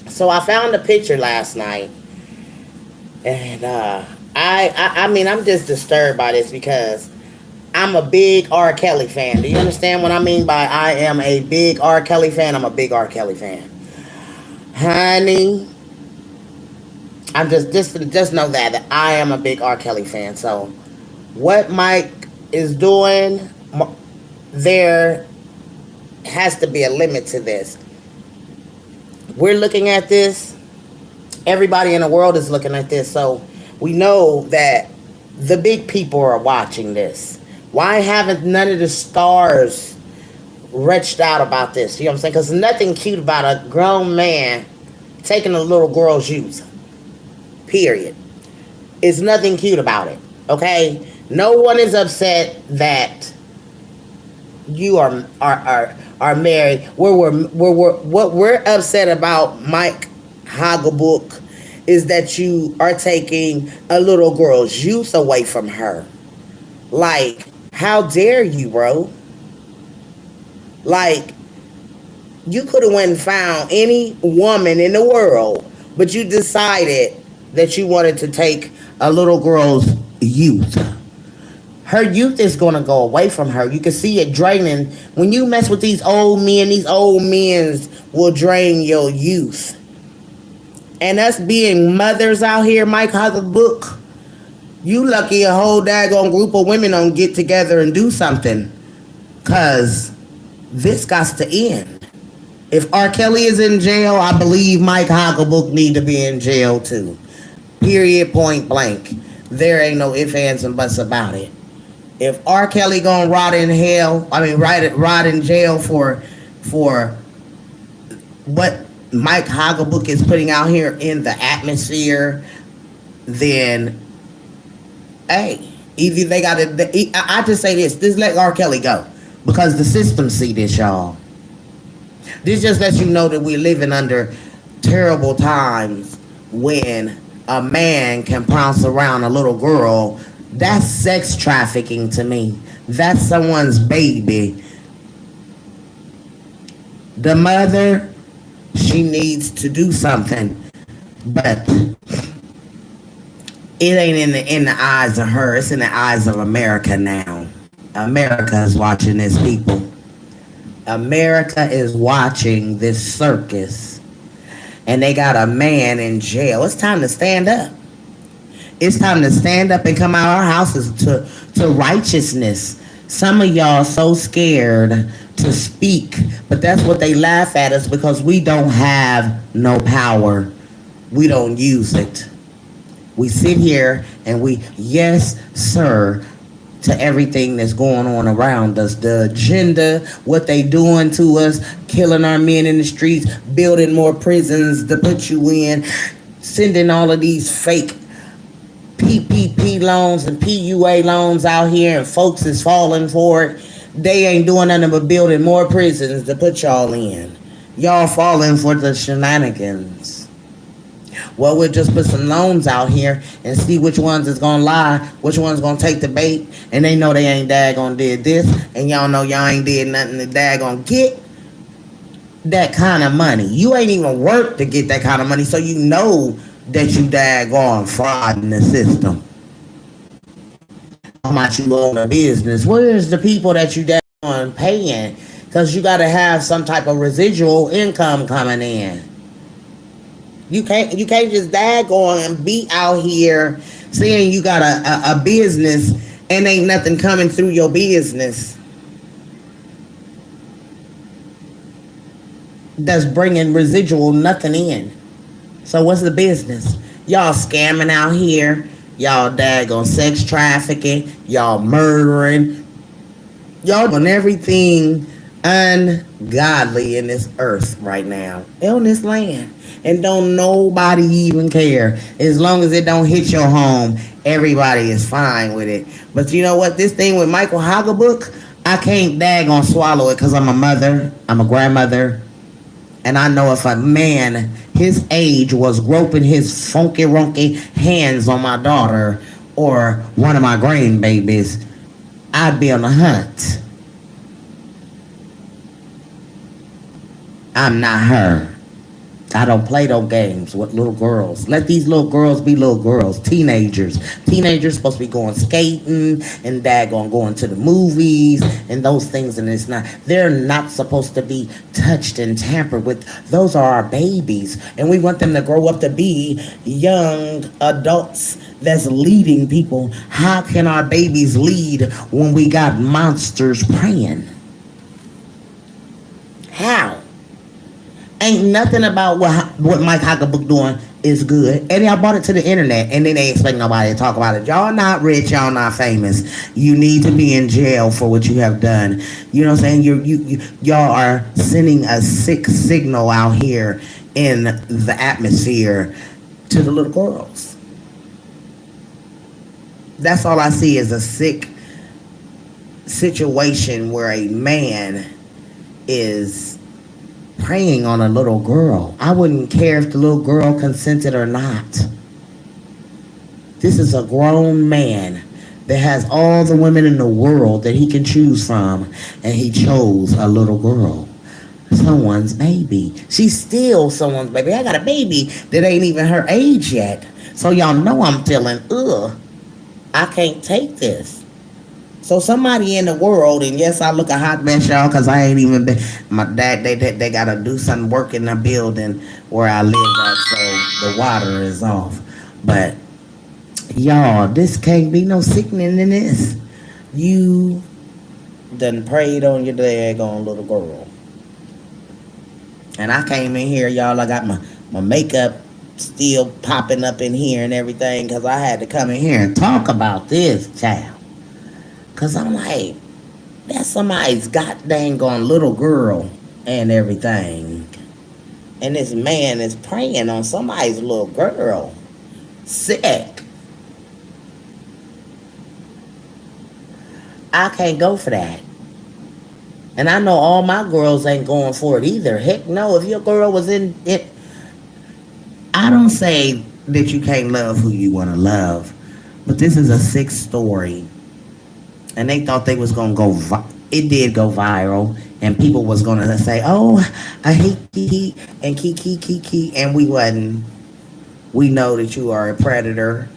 So I found a picture last night, and I mean, I'm just disturbed by this because I'm a big R. Kelly fan. Do you understand what I mean by I am a big R. Kelly fan? I'm a big R. Kelly fan. Honey, I'm just know that I am a big R. Kelly fan. So what Mike is doing, there has to be a limit to this. We're looking at this. Everybody in the world is looking at this. So we know that the big people are watching this. Why haven't none of the stars reached out about this? You know what I'm saying? Because nothing cute about a grown man taking a little girl's youth. Period. It's nothing cute about it. Okay? No one is upset that you are married. What we're upset about, Mike Haugabook, is that you are taking a little girl's youth away from her. Like, how dare you, bro? Like, you could have went and found any woman in the world, but you decided that you wanted to take a little girl's youth. Her youth is going to go away from her. You can see it draining. When you mess with these old men will drain your youth. And us being mothers out here, Mike has a book. You lucky a whole daggone group of women don't get together and do something. Because this got to end. If R. Kelly is in jail, I believe Mike Haugabook need to be in jail too. Period, point blank. There ain't no ifs, ands, and buts about it. If R. Kelly gonna rot in hell, rot in jail for what Mike Haugabook is putting out here in the atmosphere, then hey, either they got to. I just say this: just let R. Kelly go, because the system see this, y'all. This just lets you know that we're living under terrible times when a man can pounce around a little girl. That's sex trafficking to me. That's someone's baby. The mother, she needs to do something, but it ain't in the eyes of her. It's in the eyes of America now. America is watching this, people. America is watching this circus, and they got a man in jail. It's time to stand up. It's time to stand up and come out our houses to righteousness. Some of y'all so scared to speak, but that's what they laugh at us, because we don't have no power. We don't use it. We sit here and we, yes, sir, to everything that's going on around us. The agenda, what they doing to us, killing our men in the streets, building more prisons to put you in, sending all of these fake PPP loans and PUA loans out here, and folks is falling for it. They ain't doing nothing but building more prisons to put y'all in. Y'all falling for the shenanigans. Well, we'll just put some loans out here and see which ones is gonna lie, which one's gonna take the bait, and they know they ain't daggone did this, and y'all know y'all ain't did nothing to daggone get that kind of money. You ain't even worked to get that kind of money, so you know that you daggone fraud in the system. How much you own a business? Where's the people that you daggone paying? Because you gotta have some type of residual income coming in. You can't just daggone and be out here saying you got a business and ain't nothing coming through your business that's bringing residual nothing in. So what's the business? Y'all scamming out here. Y'all daggone sex trafficking. Y'all murdering. Y'all doing everything ungodly in this earth right now, on this land. And don't nobody even care. As long as it don't hit your home, everybody is fine with it. But you know what? This thing with Michael Haugabook, I can't daggone swallow it, because I'm a mother, I'm a grandmother, and I know if a man his age was groping his funky runky hands on my daughter or one of my grandbabies, I'd be on the hunt. I'm not her. I don't play those games with little girls. Let these little girls be little girls, teenagers. Teenagers supposed to be going skating and daggone going to the movies and those things, and it's not. They're not supposed to be touched and tampered with. Those are our babies, and we want them to grow up to be young adults that's leading people. How can our babies lead when we got monsters praying? How? Ain't nothing about what Mike Haugabook doing is good. And y'all brought it to the internet, and then they expect nobody to talk about it. Y'all not rich, y'all not famous. You need to be in jail for what you have done. You know what I'm saying? Y'all are sending a sick signal out here in the atmosphere to the little girls. That's all I see is a sick situation where a man is preying on a little girl. I wouldn't care if the little girl consented or not. This is a grown man that has all the women in the world that he can choose from, and he chose a little girl. Someone's baby. She's still someone's baby. I got a baby that ain't even her age yet. So y'all know I'm feeling, I can't take this. So somebody in the world, and yes, I look a hot mess, y'all, because I ain't even been. My dad, they got to do some work in the building where I live at, so the water is off. But y'all, this can't be no sickening in this. You done prayed on your daggone little girl. And I came in here, y'all, I got my makeup still popping up in here and everything, because I had to come in here and talk about this, child. Because I'm like, that's somebody's goddamn little girl and everything. And this man is preying on somebody's little girl. Sick. I can't go for that. And I know all my girls ain't going for it either. Heck no, if your girl was in it. I don't say that you can't love who you want to love. But this is a sick story. And they thought they was going to go, it did go viral. And people was going to say, oh, I hate Kiki and Kiki. And we wasn't. We know that you are a predator.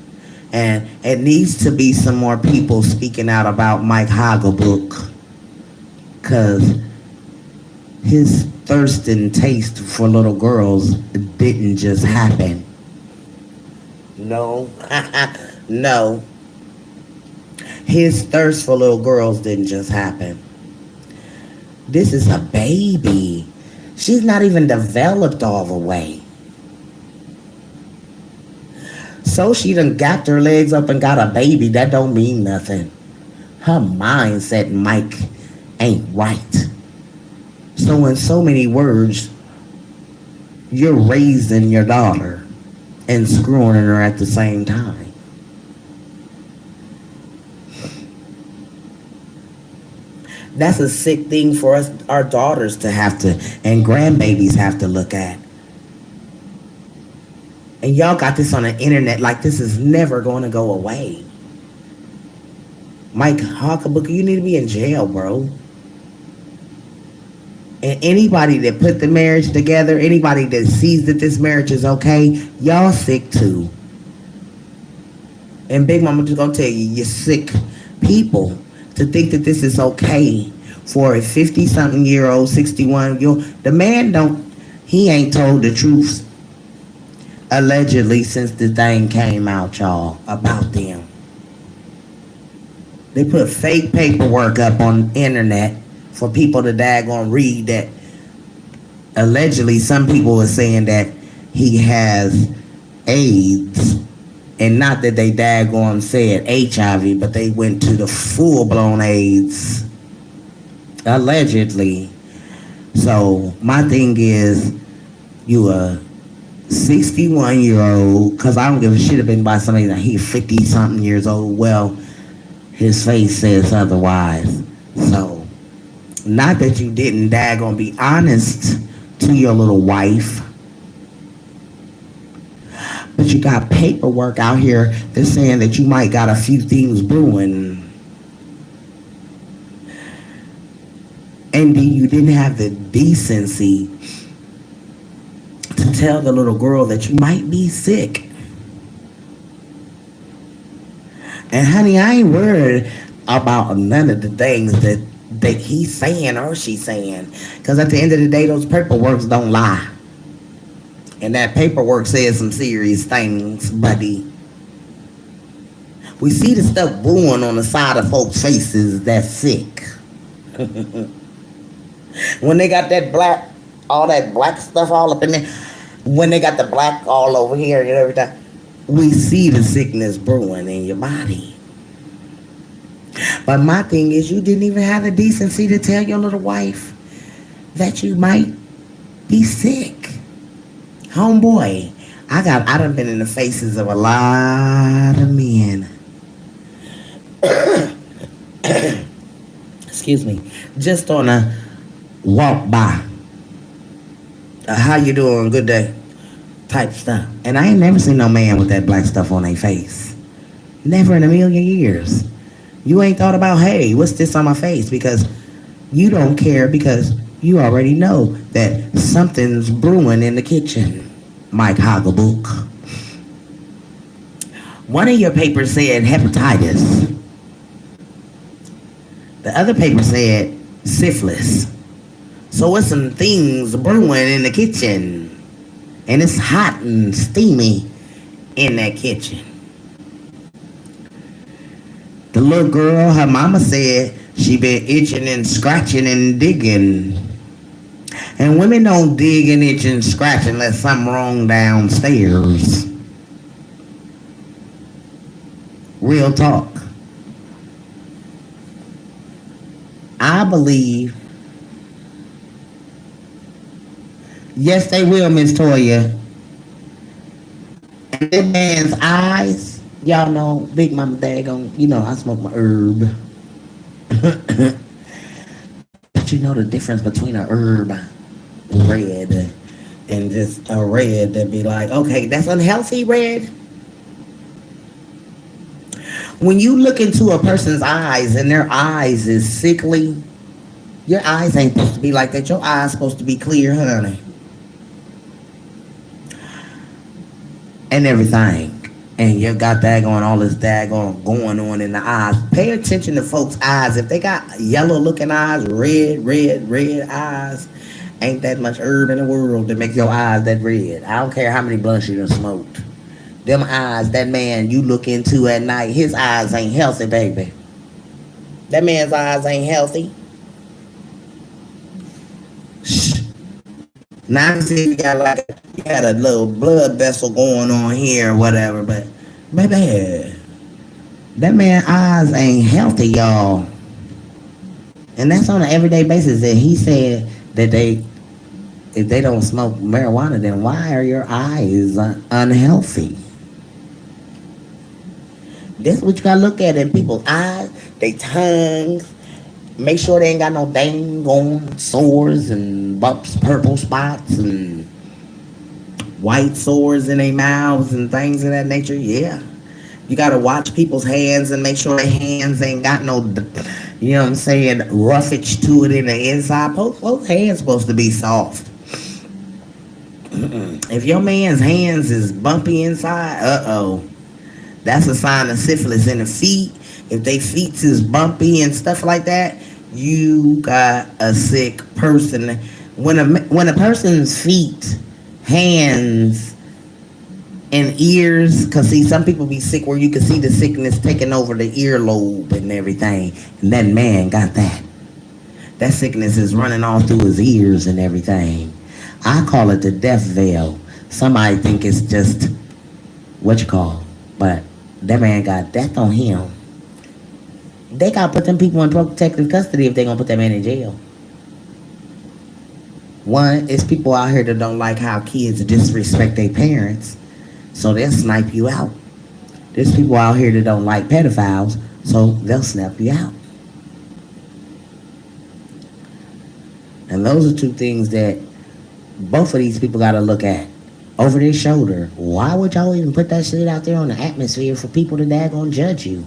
And it needs to be some more people speaking out about Mike Haugabook. Because his thirst and taste for little girls didn't just happen. No. No. His thirst for little girls didn't just happen. This is a baby. She's not even developed all the way. So she done got her legs up and got a baby. That don't mean nothing. Her mindset, Mike, ain't right. So in so many words, you're raising your daughter and screwing her at the same time. That's a sick thing for us, our daughters to have to, and grandbabies have to look at. And y'all got this on the internet like this is never going to go away. Mike Haugabook, you need to be in jail, bro. And anybody that put the marriage together, anybody that sees that this marriage is okay, y'all sick too. And Big Mama just gonna tell you, you're sick people to think that this is okay for a 50-something-year-old, 61-year-old. The man he ain't told the truth, allegedly, since the thing came out, y'all, about them. They put fake paperwork up on the internet for people to daggone read that allegedly some people are saying that he has AIDS. And not that they daggone said HIV, but they went to the full-blown AIDS. Allegedly. So my thing is, you a 61-year-old, because I don't give a shit about somebody that he's 50-something years old. Well, his face says otherwise. So, not that you didn't daggone be honest to your little wife, but you got paperwork out here that's saying that you might got a few things brewing. And you didn't have the decency to tell the little girl that you might be sick. And honey, I ain't worried about none of the things that he's saying or she's saying. Because at the end of the day, those paperworks don't lie. And that paperwork says some serious things, buddy. We see the stuff brewing on the side of folks' faces that's sick. When they got that black, all that black stuff all up in there, when they got the black all over here and everything, we see the sickness brewing in your body. But my thing is, you didn't even have the decency to tell your little wife that you might be sick. Homeboy, I done been in the faces of a lot of men. Excuse me. Just on a walk by. How you doing? Good day. Type stuff. And I ain't never seen no man with that black stuff on their face. Never in a million years. You ain't thought about, hey, what's this on my face? Because you don't care, because you already know that something's brewing in the kitchen. Mike Haugabook. One of your papers said hepatitis. The other paper said syphilis. So it's some things brewing in the kitchen. And it's hot and steamy in that kitchen. The little girl, her mama said she been itching and scratching and digging. And women don't dig and itch and scratch unless something wrong downstairs. Real talk. I believe, yes, they will, Miss Toya. And that man's eyes, y'all know, Big Mama daggone, you know, I smoke my herb. But you know the difference between a herb red and just a red that be like, okay, that's unhealthy red. When you look into a person's eyes and their eyes is sickly, your eyes ain't supposed to be like that. Your eyes supposed to be clear, honey. And everything. And you got daggone all this daggone going on in the eyes. Pay attention to folks' eyes. If they got yellow looking eyes, red eyes, ain't that much herb in the world to make your eyes that red. I don't care how many blunts you done smoked. Them eyes, that man you look into at night, his eyes ain't healthy, baby. That man's eyes ain't healthy. Shh. Now I see you got a little blood vessel going on here or whatever, but baby, that man's eyes ain't healthy, y'all. And that's on an everyday basis. And he said that if they don't smoke marijuana, then why are your eyes unhealthy? That's what you gotta look at in people's eyes, their tongues. Make sure they ain't got no dang on sores and bumps, purple spots and white sores in their mouths and things of that nature. Yeah. You gotta watch people's hands and make sure their hands ain't got no, you know what I'm saying, roughage to it in the inside. Both hands supposed to be soft. If your man's hands is bumpy inside, that's a sign of syphilis in the feet. If they feet is bumpy and stuff like that, you got a sick person. When a person's feet, hands, and ears, because see, some people be sick where you can see the sickness taking over the earlobe and everything. And that man got that. That sickness is running all through his ears and everything. I call it the death veil. Somebody think it's just what you call, but that man got death on him. They gotta put them people in protective custody if they gonna put that man in jail. One, it's people out here that don't like how kids disrespect their parents, so they'll snipe you out. There's people out here that don't like pedophiles, so they'll snap you out. And those are two things that both of these people gotta look at over their shoulder. Why would y'all even put that shit out there on the atmosphere for people to daggone judge you?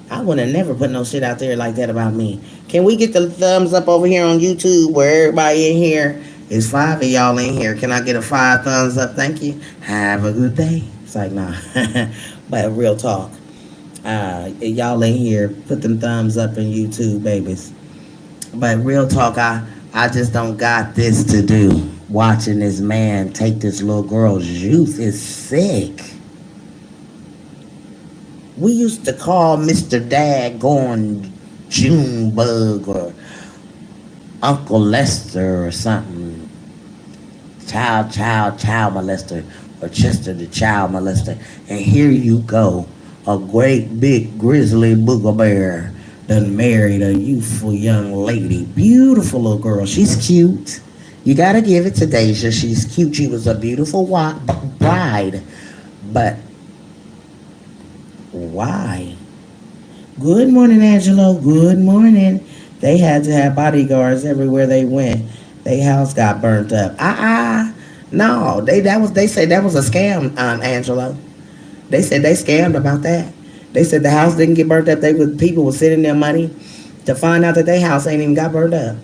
I would have never put no shit out there like that about me. Can we get the thumbs up over here on YouTube where everybody in here It's 5 of y'all in here. Can I get a 5 thumbs up? Thank you. Have a good day. It's like, nah. But real talk. Y'all in here, put them thumbs up in YouTube, babies. But real talk, I just don't got this to do. Watching this man take this little girl's youth is sick. We used to call Mr. Daggone Junebug or Uncle Lester or something. Child molester. Or Chester the child molester. And here you go. A great big grizzly booger bear done married a youthful young lady. Beautiful little girl. She's cute. You gotta give it to Deja. She's cute. She was a beautiful bride. But why? Good morning, Angelo. Good morning. They had to have bodyguards everywhere they went. Their house got burnt up. No, they said that was a scam, Angelo. They said they scammed about that. They said the house didn't get burnt up. People were sending their money to find out that their house ain't even got burnt up.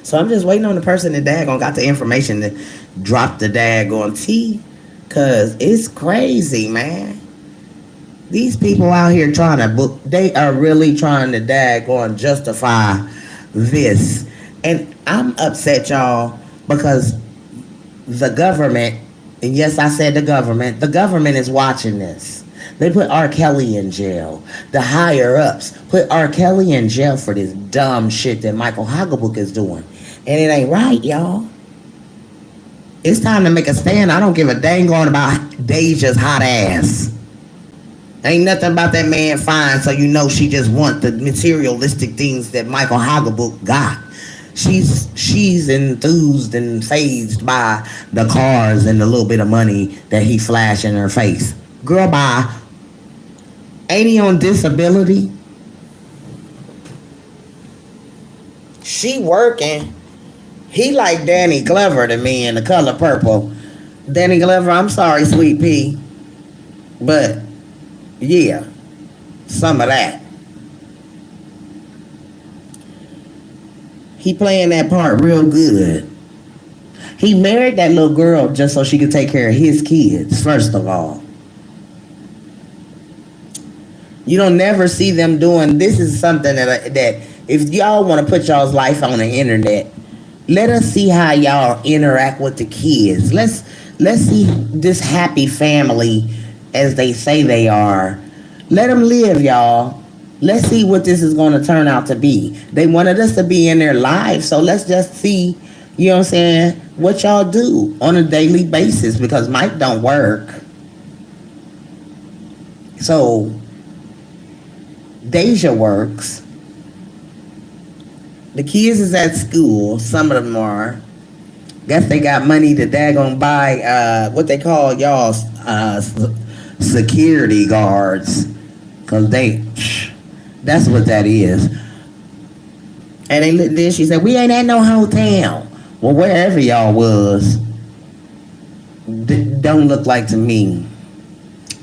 So I'm just waiting on the person that daggone got the information to drop the daggone tea. Cause it's crazy, man. These people out here trying to book, they are really trying to daggone justify this. And I'm upset, y'all, because the government, and yes, I said the government is watching this. They put R. Kelly in jail. The higher ups put R. Kelly in jail for this dumb shit that Michael Haugabook is doing. And it ain't right, y'all. It's time to make a stand. I don't give a dang on about Deja's hot ass. Ain't nothing about that man fine, so you know she just want the materialistic things that Michael Haugabook got. She's enthused and fazed by the cars and the little bit of money that he flashed in her face. Girl, bye. Ain't he on disability? She working. He like Danny Glover to me in The Color Purple. Danny Glover, I'm sorry, Sweet Pea. But, yeah, some of that. He playing that part real good. He married that little girl just so she could take care of his kids, first of all. You don't never see them doing, this is something that if y'all want to put y'all's life on the internet, let us see how y'all interact with the kids. Let's see this happy family as they say they are. Let them live, y'all. Let's see what this is going to turn out to be. They wanted us to be in their lives, so let's just see, you know what I'm saying, what y'all do on a daily basis, because Mike don't work. So Deja works. The kids is at school. Some of them are. Guess they got money to daggone buy what they call y'all security guards. Cause that's what that is. And then she said, we ain't at no hotel. Well, wherever y'all was, don't look like to me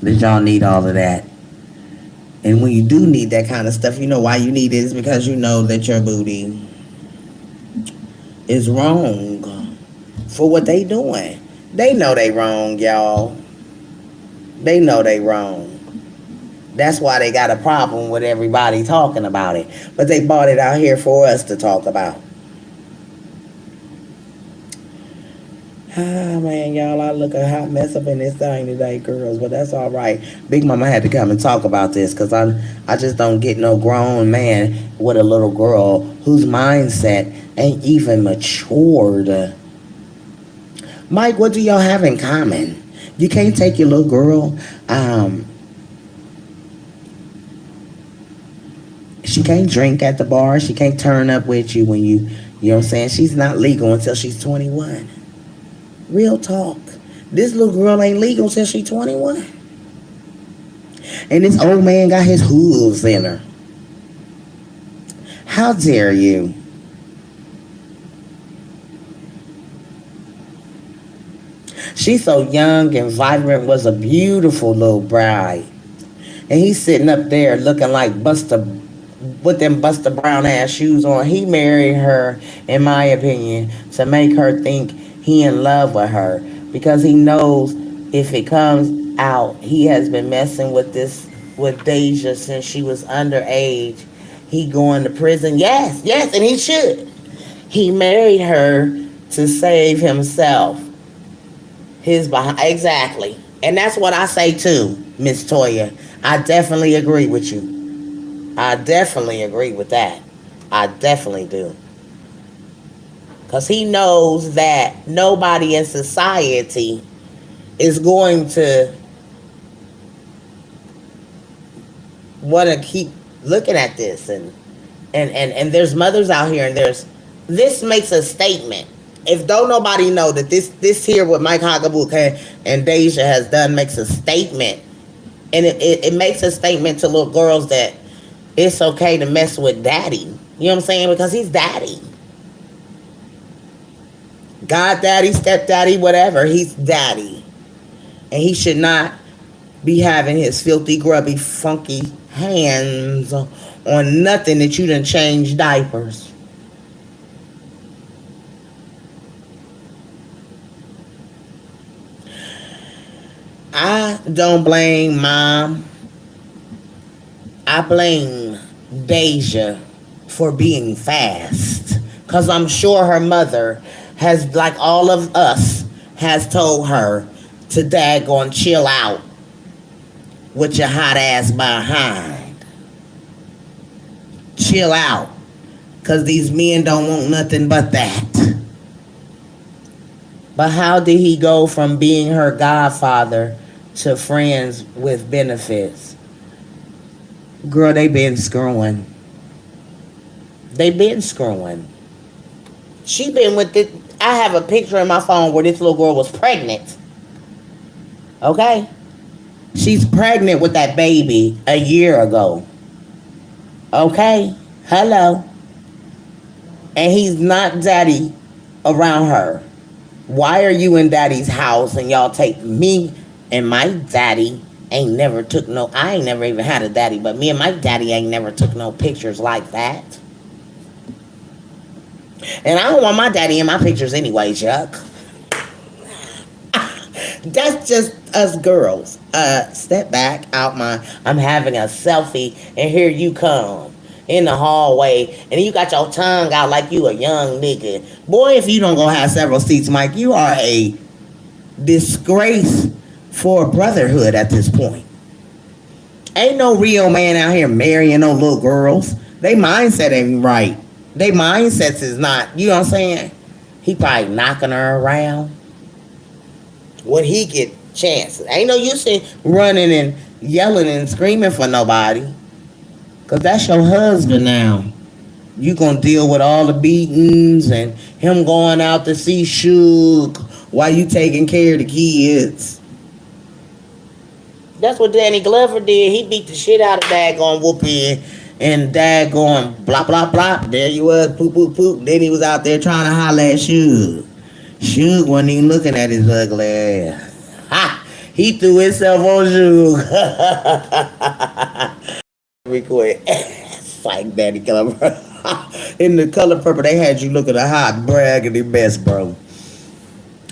that y'all need all of that. And when you do need that kind of stuff, you know why you need it is because you know that your booty is wrong for what they doing. They know they wrong, y'all. They know they wrong. That's why they got a problem with everybody talking about it. But they brought it out here for us to talk about. Ah, man, y'all, I look a hot mess up in this thing today, girls, but that's all right. Big Mama had to come and talk about this because I just don't get no grown man with a little girl whose mindset ain't even matured. Mike, what do y'all have in common? You can't take your little girl, she can't drink at the bar. She can't turn up with you when you know what I'm saying? She's not legal until she's 21. Real talk. This little girl ain't legal until she's 21. And this old man got his hooves in her. How dare you? She's so young and vibrant, was a beautiful little bride. And he's sitting up there looking like Buster with them Buster Brown ass shoes on. He married her, in my opinion, to make her think he in love with her because he knows if it comes out he has been messing with Deja since she was underage. He going to prison. Yes, yes, and he should. He married her to save himself. His behind exactly. And that's what I say too, Miss Toya. I definitely agree with you. I definitely agree with that. I definitely do. Because he knows that nobody in society is going to want to keep looking at this. And there's mothers out here, and there's this makes a statement. If don't nobody know that this here what Mike Haugabook and Deja has done makes a statement. And it makes a statement to little girls that it's okay to mess with daddy. You know what I'm saying? Because he's daddy. God daddy, stepdaddy, whatever. He's daddy. And he should not be having his filthy, grubby, funky hands on nothing that you done changed diapers. I don't blame mom. I blame Deja for being fast. Because I'm sure her mother has, like all of us, has told her to daggone chill out with your hot ass behind. Chill out. Because these men don't want nothing but that. But how did he go from being her godfather to friends with benefits? Girl, they been screwing. They been screwing. She been with it. I have a picture in my phone where this little girl was pregnant. Okay? She's pregnant with that baby a year ago. Okay? Hello? And he's not daddy around her. Why are you in daddy's house and y'all take me and my daddy ain't never took no, I ain't never even had a daddy, but me and my daddy ain't never took no pictures like that. And I don't want my daddy in my pictures anyway, Chuck. That's just us girls. Step back out I'm having a selfie and here you come in the hallway and you got your tongue out like you a young nigga. Boy, if you don't go have several seats, Mike, you are a disgrace for brotherhood at this point. Ain't no real man out here marrying no little girls. They mindset ain't right. They mindsets is not, you know what I'm saying? He probably knocking her around. When he get chances. Ain't no use in running and yelling and screaming for nobody. Because that's your husband now. You gonna deal with all the beatings and him going out to see Suge while you taking care of the kids. That's what Danny Glover did. He beat the shit out of daggone Whoopi and daggone blah blah blah. There you was, poop poop poop. Then he was out there trying to holler at Suge. Suge wasn't even looking at his ugly ass. Ha! He threw himself on Suge. Real like Danny Glover. In the color purple, they had you looking a hot bragging best, bro.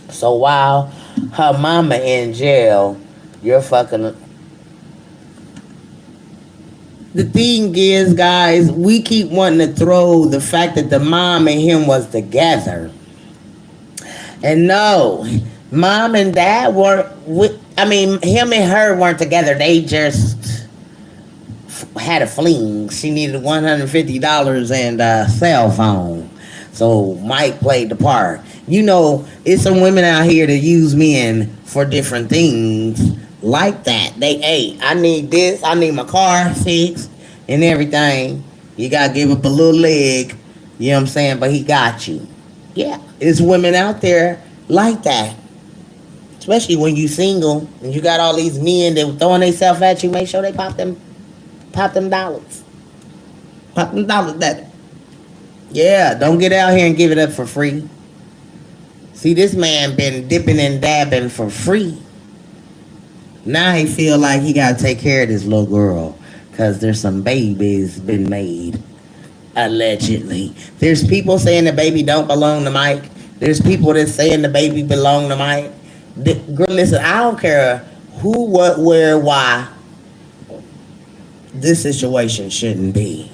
So while her mama in jail, you're fucking. The thing is, guys, we keep wanting to throw the fact that the mom and him was together. And no, mom and dad weren't. Him and her weren't together. They just had a fling. She needed $150 and a cell phone. So Mike played the part. You know, it's some women out here that use men for different things like that. Hey, I need this. I need my car fixed and everything. You got to give up a little leg. You know what I'm saying? But he got you. Yeah, it's women out there like that. Especially when you single and you got all these men that throwing themselves at you. Make sure they pop them dollars. Pop them dollars, that. Yeah, don't get out here and give it up for free. See, this man been dipping and dabbing for free. Now he feel like he got to take care of this little girl. because there's some babies been made, allegedly. There's people saying the baby don't belong to Mike. There's people that saying the baby belong to Mike. Girl, listen, I don't care who, what, where, why. This situation shouldn't be.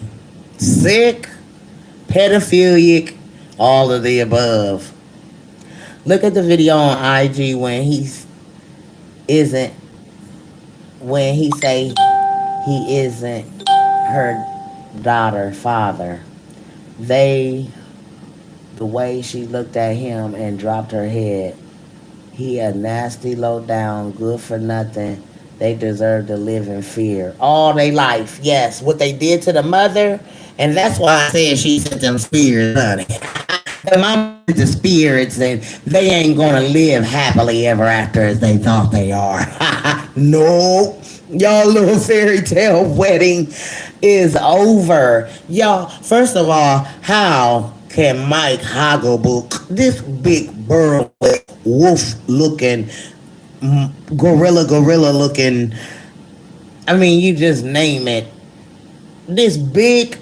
Sick, pedophilic, all of the above. Look at the video on IG when isn't when he say he isn't her daughter father. They the way she looked at him and dropped her head. He a nasty low down, good for nothing. They deserve to live in fear all their life. Yes, what they did to the mother, and that's why I said she sent them spirits, honey. The mama the spirits, and they ain't gonna live happily ever after as they thought they are. No, y'all little fairy tale wedding is over. Y'all, first of all, how can Mike Haugabook, this big burly wolf looking, gorilla looking, I mean, you just name it, this big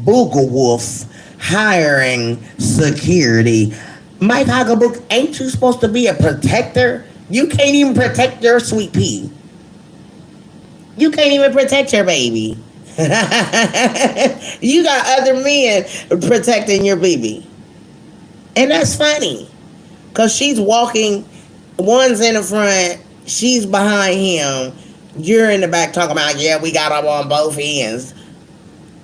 booger wolf hiring security. Mike Haugabook, ain't you supposed to be a protector? You can't even protect your sweet pea. You can't even protect your baby. You got other men protecting your baby. And that's funny. Because she's walking, one's in the front, she's behind him. You're in the back talking about, yeah, we got them on both ends.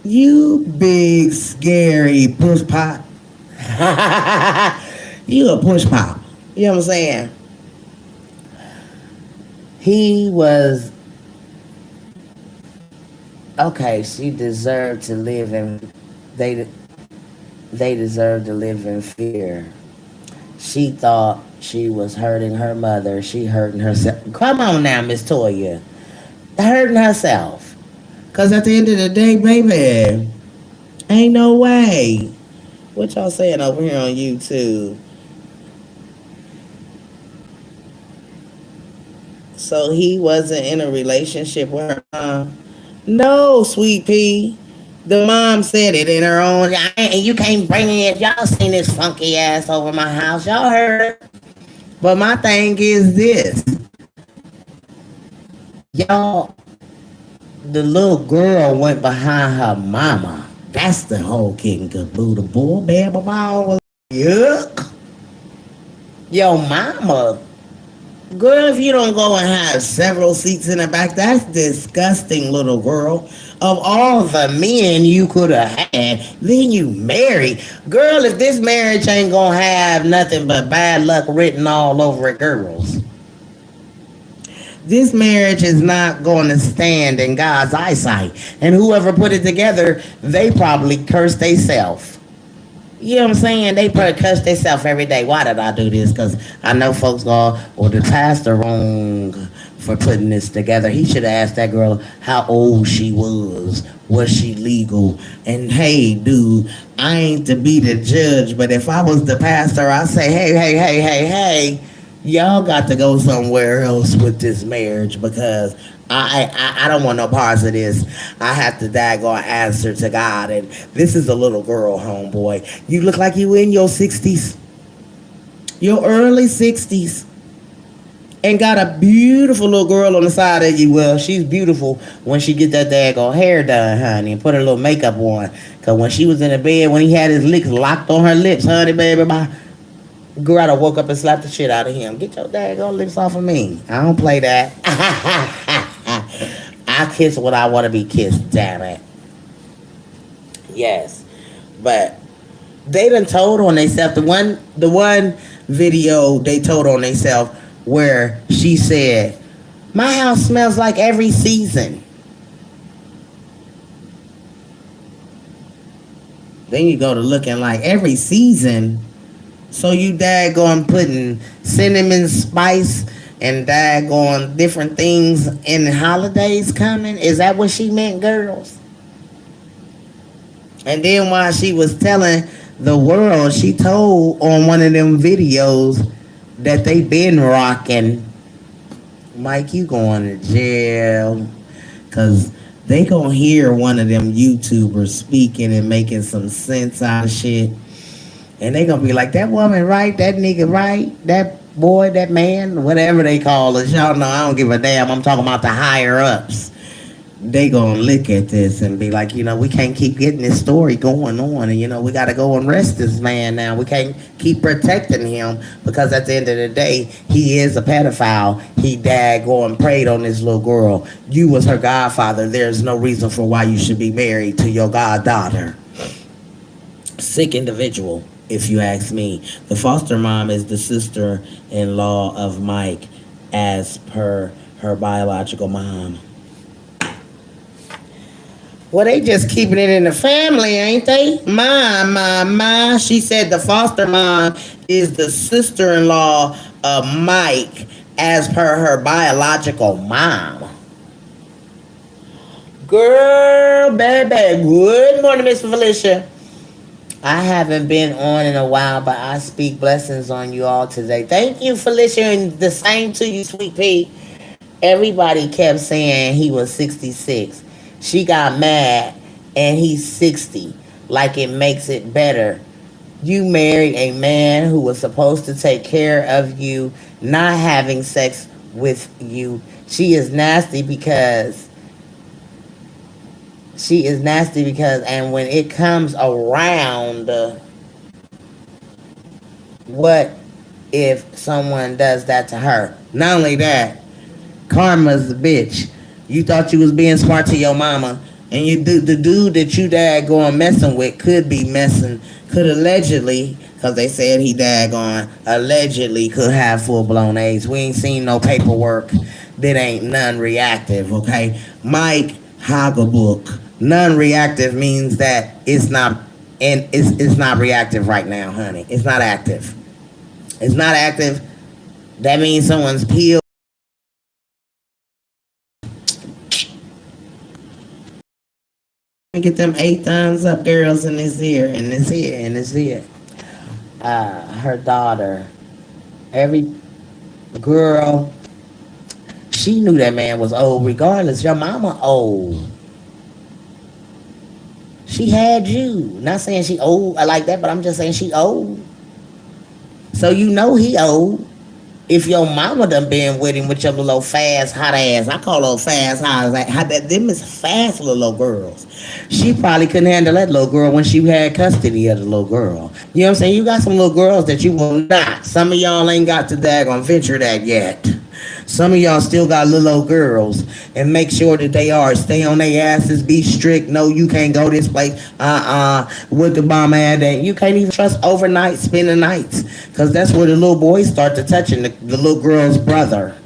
You big, scary push pop. You a push pop. You know what I'm saying? He was okay. She deserved to live in. They deserved to live in fear. She thought she was hurting her mother. She hurting herself. Come on now, Miss Toya. Hurting herself. Cause at the end of the day, baby, ain't no way. What y'all saying over here on YouTube? So he wasn't in a relationship with her mom? No, sweet pea. The mom said it in her own. And you can't bring it. Y'all seen this funky ass over my house. Y'all heard. But my thing is this. Y'all, the little girl went behind her mama. That's the whole king caboodle bull. Bam, was yuck. Yo, mama. Girl, if you don't go and have several seats in the back, that's disgusting, little girl. Of all the men you could have had, then you marry. Girl, if this marriage ain't gonna have nothing but bad luck written all over it, girls. This marriage is not going to stand in God's eyesight. And whoever put it together, they probably cursed themselves. You know what I'm saying? They probably cuss themselves every day. Why did I do this? Because I know folks go, well, the pastor wrong for putting this together. He should have asked that girl how old she was. Was she legal? And hey, dude, I ain't to be the judge, but if I was the pastor, I'd say, hey, y'all got to go somewhere else with this marriage because I don't want no parts of this. I have to daggone answer to God. And this is a little girl, homeboy. You look like you in your 60s. Your early 60s. And got a beautiful little girl on the side of you. Well, she's beautiful when she get that daggone hair done, honey, and put her little makeup on. Because when she was in the bed, when he had his lips locked on her lips, honey, baby, my girl, I woke up and slapped the shit out of him. Get your daggone lips off of me. I don't play that. I kiss what I want to be kissed, damn it. Yes. But they done told on themselves. The one video they told on themselves where she said, my house smells like every season. Then you go to looking like every season. So you daggone putting cinnamon spice and daggone different things in the holidays coming? Is that what she meant, girls? And then while she was telling the world, she told on one of them videos that they been rocking. Mike, you going to jail. Because they gonna hear one of them YouTubers speaking and making some sense out of shit, and they gonna be like, "That woman right, that nigga right, that boy, that man, whatever they call us." Y'all know I don't give a damn. I'm talking about the higher ups. They gonna look at this and be like, we can't keep getting this story going on, and we got to go and rest this man now. We can't keep protecting him because at the end of the day, he is a pedophile. He going preyed on this little girl. You was her godfather. There's no reason for why you should be married to your goddaughter. Sick individual, if you ask me. The foster mom is the sister-in-law of Mike, as per her biological mom. Well, they just keeping it in the family, ain't they? My. She said the foster mom is the sister-in-law of Mike, as per her biological mom. Girl, baby. Good morning, Miss Felicia. I haven't been on in a while, but I speak blessings on you all today. Thank you, Felicia, and the same to you, Sweet Pea. Everybody kept saying he was 66. She got mad, and he's 60. Like it makes it better. You married a man who was supposed to take care of you, not having sex with you. She is nasty because, and when it comes around, what if someone does that to her? Not only that, karma's a bitch. You thought you was being smart to your mama, and the dude that you daggone messing with could allegedly, because they said he daggone allegedly could have full blown AIDS. We ain't seen no paperwork that ain't non-reactive. Okay, Mike Haugabook. Non-reactive means that it's not, and it's not reactive right now, honey. It's not active. It's not active. That means someone's peeled. Get them 8 thumbs up, girls, in this ear, and this ear, and this ear. Her daughter, every girl, she knew that man was old. Regardless, your mama old. She had you. Not saying she old like that, but I'm just saying she old. So you know he old. If your mama done been with him with your little fast hot ass, I call those fast hot them is fast little girls. She probably couldn't handle that little girl when she had custody of the little girl. You know what I'm saying? You got some little girls that you will not. Some of y'all ain't got to daggone venture that yet. Some of y'all still got little old girls, and make sure that they are. Stay on their asses, be strict. No, you can't go this place. With the bomb ad, that you can't even trust overnight, spending nights, because that's where the little boys start to touching the little girl's brother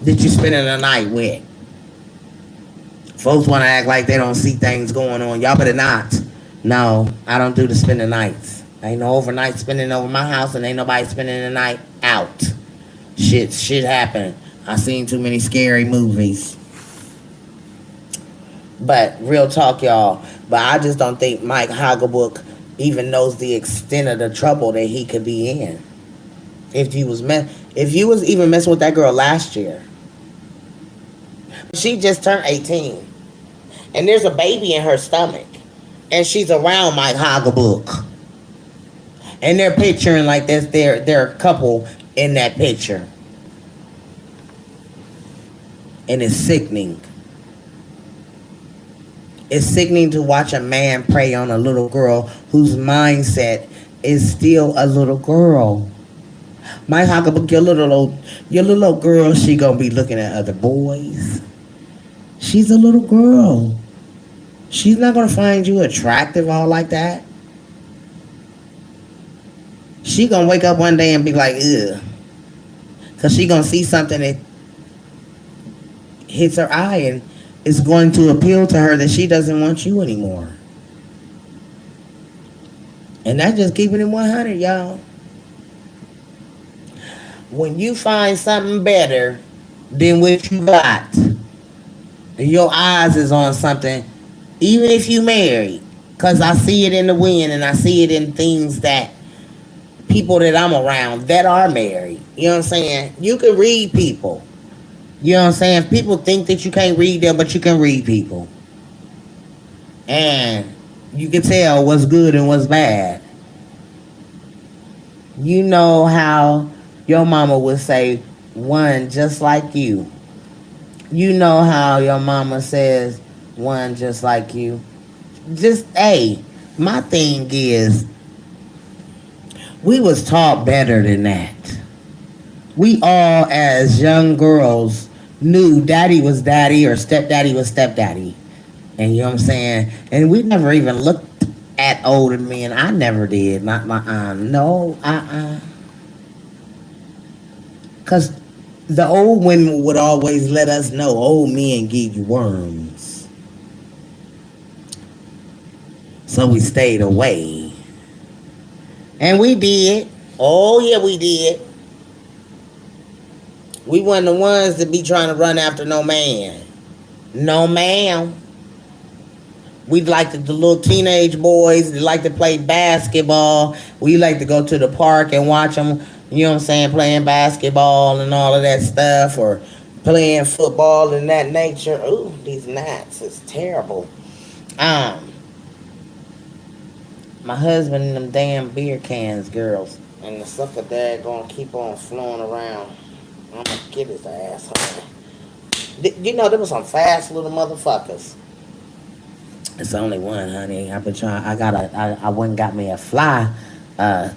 that you spending the night with. Folks want to act like they don't see things going on. Y'all better not. No, I don't do the spending nights. Ain't no overnight spending over my house, and ain't nobody spending the night out. Shit happen. I seen too many scary movies. But real talk, y'all. But I just don't think Mike Haugabook even knows the extent of the trouble that he could be in. If you was even messing with that girl last year. She just turned 18. And there's a baby in her stomach. And she's around Mike Haugabook. And they're picturing like this, they're a couple in that picture. And it's sickening. It's sickening to watch a man prey on a little girl whose mindset is still a little girl. Mike Haugabook, your little old girl, she gonna be looking at other boys. She's a little girl. She's not gonna find you attractive all like that. She gonna wake up one day and be like, ugh. Because she gonna see something that hits her eye and is going to appeal to her that she doesn't want you anymore. And that's just keeping it 100, y'all. When you find something better than what you got, and your eyes is on something, even if you married, because I see it in the wind and I see it in things that people that I'm around that are married. You know what I'm saying? You can read people. You know what I'm saying? People think that you can't read them, but you can read people. And you can tell what's good and what's bad. You know how your mama would say, one just like you. You know how your mama says, one just like you. Just, hey, my thing is, we was taught better than that. We all, as young girls, knew daddy was daddy or stepdaddy was stepdaddy. And you know what I'm saying? And we never even looked at older men. I never did. Not my no, Cause the old women would always let us know old men give you worms. So we stayed away. And we did. Oh yeah, we did. We wasn't the ones to be trying to run after no man. No ma'am. We like the little teenage boys. They like to play basketball. We like to go to the park and watch them. You know what I'm saying? Playing basketball and all of that stuff, or playing football and that nature. Ooh, these gnats is terrible. Um, my husband and them damn beer cans, girls, and the sucker dad gonna keep on flowing around. I'm gonna get his ass. You know, there was some fast little motherfuckers. It's only one, honey. I've been trying. I went and got me a fly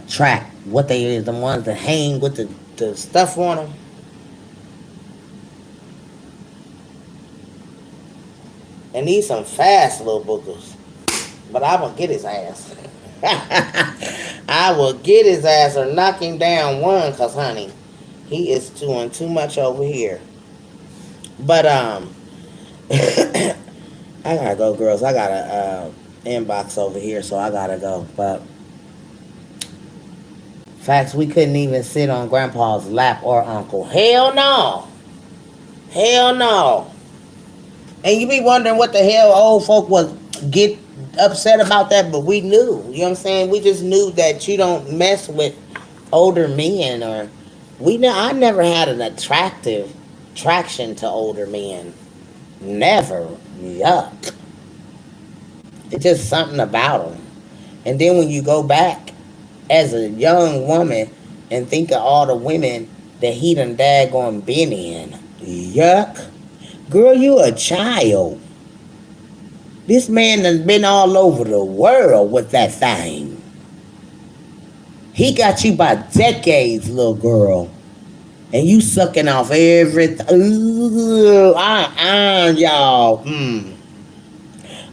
track. What they is, the ones that hang with the stuff on them. And these some fast little boogers. But I will get his ass. I will get his ass or knock him down one, cause honey, he is doing too much over here. But I gotta go, girls. I got a inbox over here, so I gotta go. But facts, we couldn't even sit on Grandpa's lap or Uncle. Hell no. Hell no. And you be wondering what the hell old folk was get upset about that, but we knew. You know what I'm saying? We just knew that you don't mess with older men, or I never had an attraction to older men. Never. Yuck. It's just something about them. And then when you go back as a young woman and think of all the women that he done daggone been in. Yuck. Girl, you a child. This man done been all over the world with that thing. He got you by decades, little girl. And you sucking off everything. Ooh, y'all.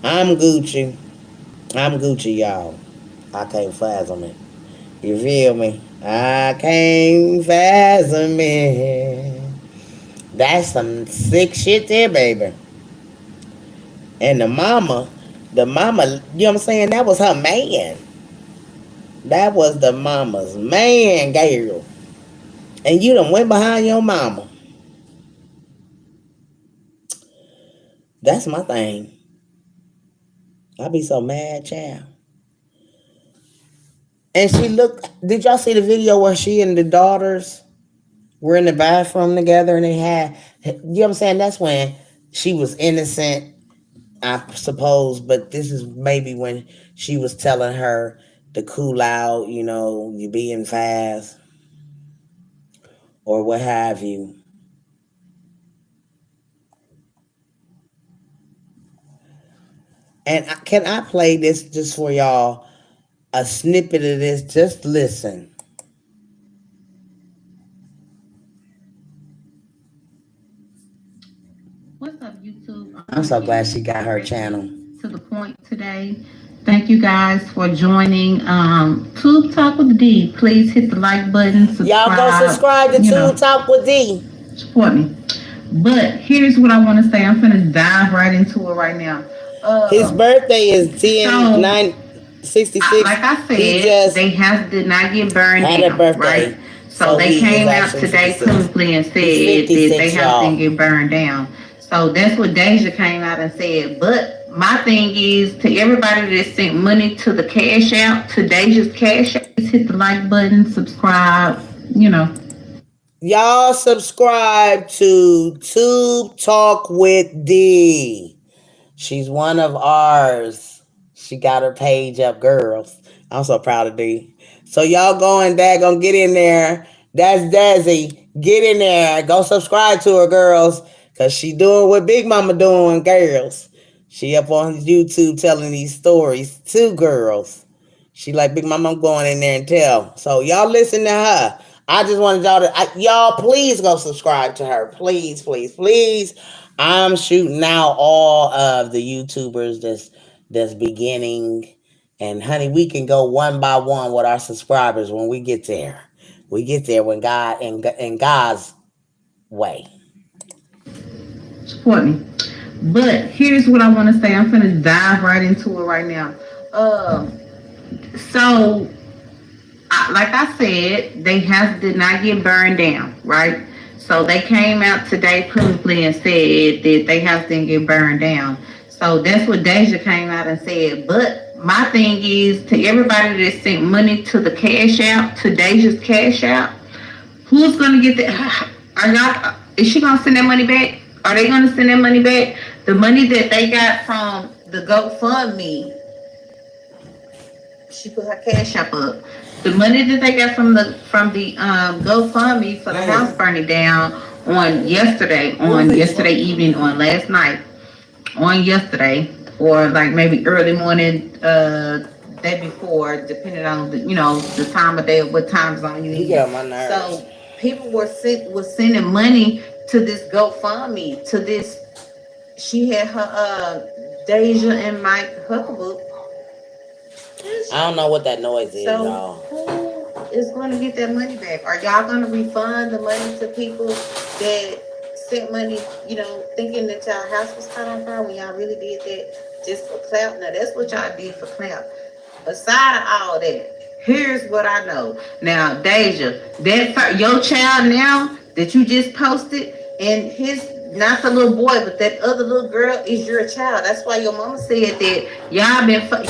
I'm Gucci. I'm Gucci, y'all. I can't fathom it. You feel me? I can't fathom it. That's some sick shit there, baby. And the mama, you know what I'm saying? That was her man. That was the mama's man, girl. And you done went behind your mama. That's my thing. I be so mad, child. And she looked, did y'all see the video where she and the daughters were in the bathroom together and they had, you know what I'm saying? That's when she was innocent, I suppose, but this is maybe when she was telling her to cool out, you know, you being fast or what have you. And can I play this just for y'all? A snippet of this. Just listen. What's up, YouTube? I'm so glad she got her channel. To the point today. Thank you guys for joining Tube Talk with D. Please hit the like button. Subscribe. Y'all go subscribe to Tube Talk with D. Support me. But here's what I want to say. I'm finna dive right into it right now. His birthday is 10/9/66. Like I said, did not get burned had down, a birthday. Right? So they came out today 56. Publicly and said that their house didn't get burned down. So that's what Deja came out and said. But my thing is, to everybody that sent money to the Cash App, to Deja's Cash App, hit the like button, subscribe, Y'all subscribe to Tube Talk with D. She's one of ours. She got her page up, girls. I'm so proud of D. So y'all going back, gonna get in there. That's Desi. Get in there. Go subscribe to her, girls. Cause she doing what Big Mama doing, girls. She up on YouTube telling these stories to girls. She like, Big Mama, I'm going in there and tell. So y'all listen to her. I just wanted y'all to, y'all please go subscribe to her. Please, please, please. I'm shooting out all of the YouTubers that's beginning. And honey, we can go one by one with our subscribers when we get there. We get there when God in God's way. Support me. But here's what I want to say. I'm finna dive right into it right now. So like I said, they did not get burned down, right? So they came out today publicly and said that they house didn't get burned down. So that's what Deja came out and said. But my thing is to everybody that sent money to the cash out, to Deja's cash out, who's gonna get that? Are y'all? Is she gonna send that money back? Are they gonna send that money back? The money that they got from the GoFundMe, she put her cash up. The money that they got from the GoFundMe for the house burning down on yesterday evening, on last night, on yesterday, or like maybe early morning, day before, depending on the time of day or what time zone you in. Get on my nerves. So people was sending money to this GoFundMe, to this. She had her Deja and Mike Haugabook. I don't know what that noise is, So y'all. who is going to get that money back? Are y'all going to refund the money to people that sent money, thinking that y'all house was caught on fire when y'all really did that just for clout? Now that's what y'all did for clout. Aside all that, here's what I know. Now, Deja, your child now that you just posted, and his, not the little boy, but that other little girl is your child. That's why your mama said that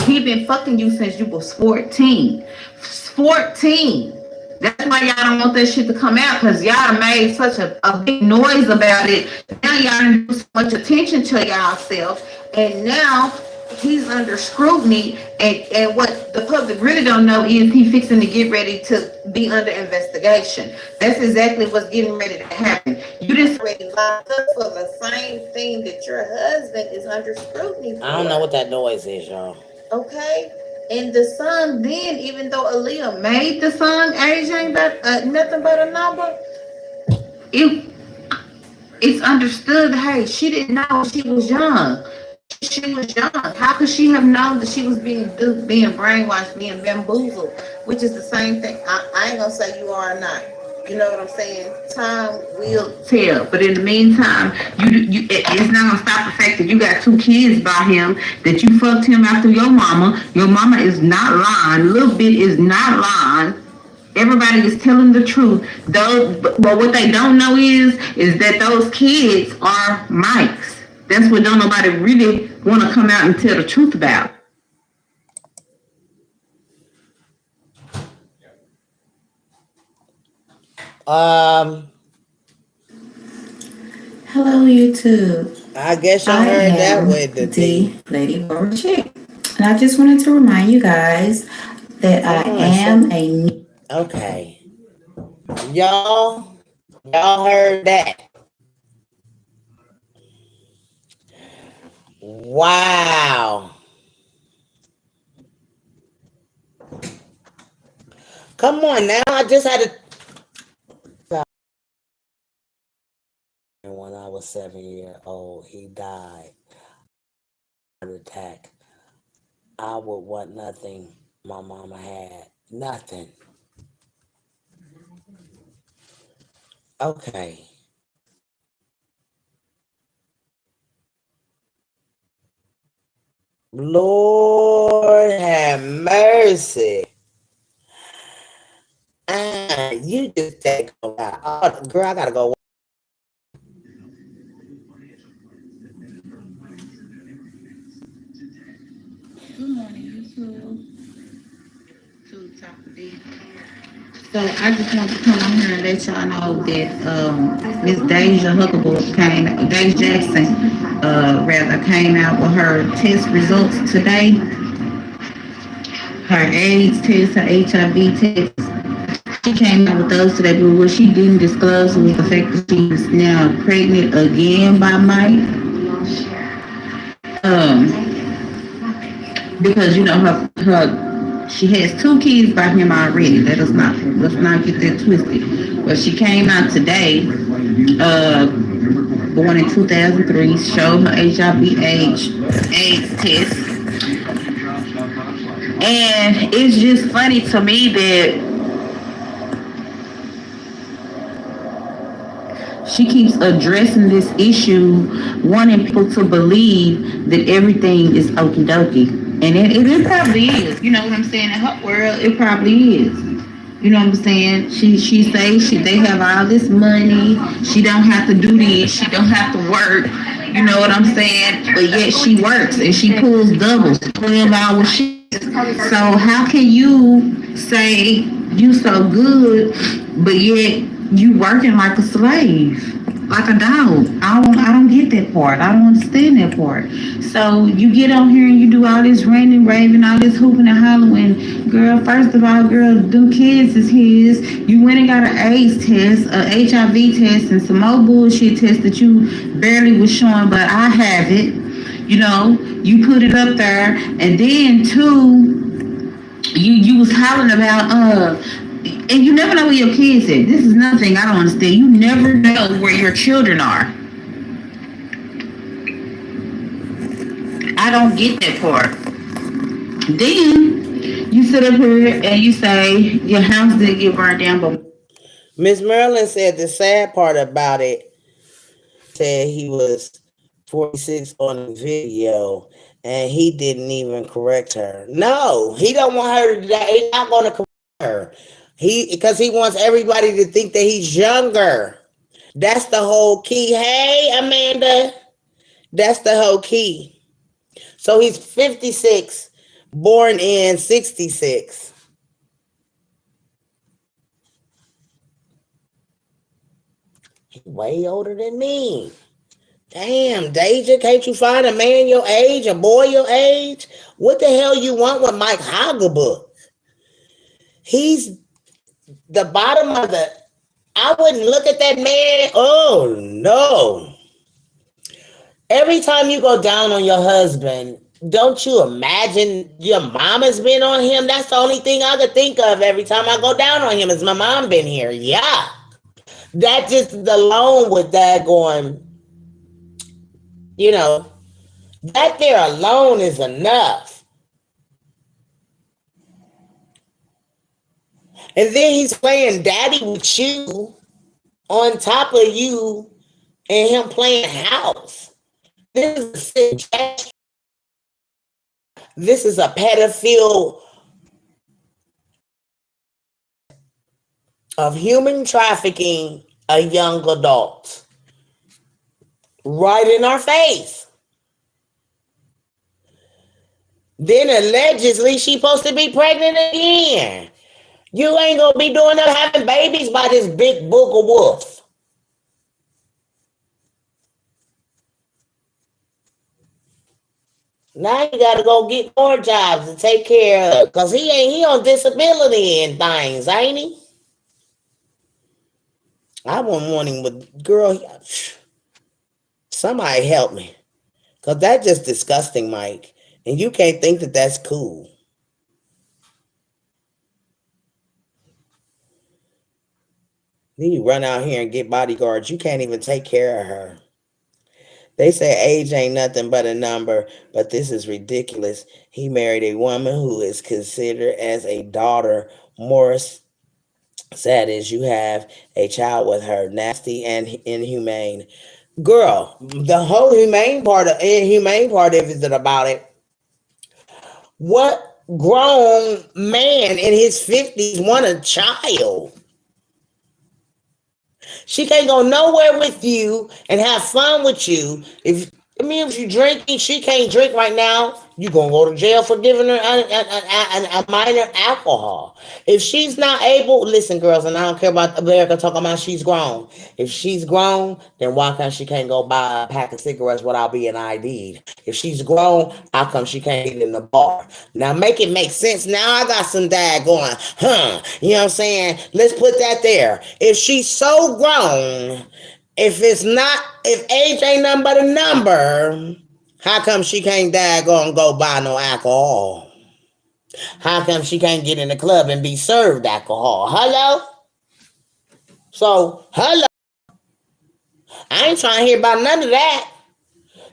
he been fucking you since you was 14. 14. That's why y'all don't want that shit to come out, because y'all made such a big noise about it. Now y'all didn't do so much attention to y'allself, and now he's under scrutiny, and what the public really don't know is he fixing to get ready to be under investigation. That's exactly what's getting ready to happen. You just already locked up for the same thing that your husband is under scrutiny for. I don't know what that noise is, y'all. Okay. And the song then, even though Aaliyah made the song Age Ain't But Nothing But a Number, it it's understood. Hey, she didn't know, she was young. She was young. How could she have known that she was being duped, being brainwashed, being bamboozled? Which is the same thing. I ain't gonna say you are or not. You know what I'm saying? Time will tell. But in the meantime, it's not gonna stop the fact that you got 2 kids by him, that you fucked him after your mama. Your mama is not lying. Little bit is not lying. Everybody is telling the truth. But what they don't know is that those kids are Mike's. That's what don't nobody really want to come out and tell the truth about. Um, Hello, YouTube. I guess y'all heard that with the D Lady Barbara Chick. And I just wanted to remind you guys that I am a new. Okay. Y'all heard that. Wow. Come on now. I just had to. When I was 7 years old, he died. Heart attack. I would want nothing my mama had. Nothing. Okay. Lord have mercy. You just take a while. Oh, girl, I gotta go. Good morning, YouTube. So I just want to come on here and let y'all know that Miss Deja Huckabook Deja Jackson, rather came out with her test results today. Her AIDS test, her HIV test. She came out with those today, but what she didn't disclose was the fact that she is now pregnant again by Mike. Because she has two kids by him already. Let's not get that twisted. But she came out today, born in 2003, showed her HIV AIDS test. And it's just funny to me that she keeps addressing this issue, wanting people to believe that everything is okie dokie. And it probably is. You know what I'm saying? In her world, it probably is. You know what I'm saying? She says they have all this money. She don't have to do this. She don't have to work. You know what I'm saying? But yet she works and she pulls doubles, 12-hour shifts. So how can you say you so good, but yet you working like a slave, like a dog? I don't get that part. I don't understand that part. So you get on here and you do all this ranting, raving, all this hooping and hollering. Girl, first of all, girl, them kids is his. You went and got an AIDS test, a HIV test, and some more bullshit tests that you barely was showing, but I have it. You know, you put it up there, and then two, you was hollering about and you never know where your kids at. This is another thing I don't understand. You never know where your children are. I don't get that part. Then you sit up here and you say your house didn't get burned down, but Miss Marilyn said the sad part about it, said he was 46 on the video and he didn't even correct her. No, he don't want her to, he's not going to correct her. Because he wants everybody to think that he's younger. That's the whole key. Hey, Amanda. That's the whole key. So he's 56, born in 66. He's way older than me. Damn, Deja, can't you find a man your age, a boy your age? What the hell you want with Mike Haugabook? He's the bottom of the... I wouldn't look at that man. Oh, no. Every time you go down on your husband, don't you imagine your mama's been on him? That's the only thing I could think of every time I go down on him is my mom been here. Yeah. That just alone with that going, you know, that there alone is enough. And then he's playing daddy with you on top of you and him playing house. This is a suggestion. This is a pedophile of human trafficking a young adult. Right in our face. Then allegedly she's supposed to be pregnant again. You ain't gonna be doing that having babies by this big book of wolf. Now you gotta go get more jobs to take care of, cause he on disability and things, ain't he? I wouldn't want him with girl. Somebody help me, cause that's just disgusting, Mike. And you can't think that that's cool. Then you run out here and get bodyguards. You can't even take care of her. They say age ain't nothing but a number, but this is ridiculous. He married a woman who is considered as a daughter. More sad is you have a child with her. Nasty and inhumane. Girl, the whole inhumane part of it about it. What grown man in his 50s want a child? She can't go nowhere with you and have fun with you. If you're drinking, she can't drink right now. You gonna go to jail for giving her a minor alcohol. If she's not able, listen, girls, and I don't care about America talking about she's grown. If she's grown, then why come she can't go buy a pack of cigarettes without being ID'd? If she's grown, how come she can't get in the bar? Now make it make sense. Now I got some dad going, huh? You know what I'm saying? Let's put that there. If she's so grown, if age ain't nothing but a number, how come she can't go buy no alcohol? How come she can't get in the club and be served alcohol? Hello? So, hello. I ain't trying to hear about none of that.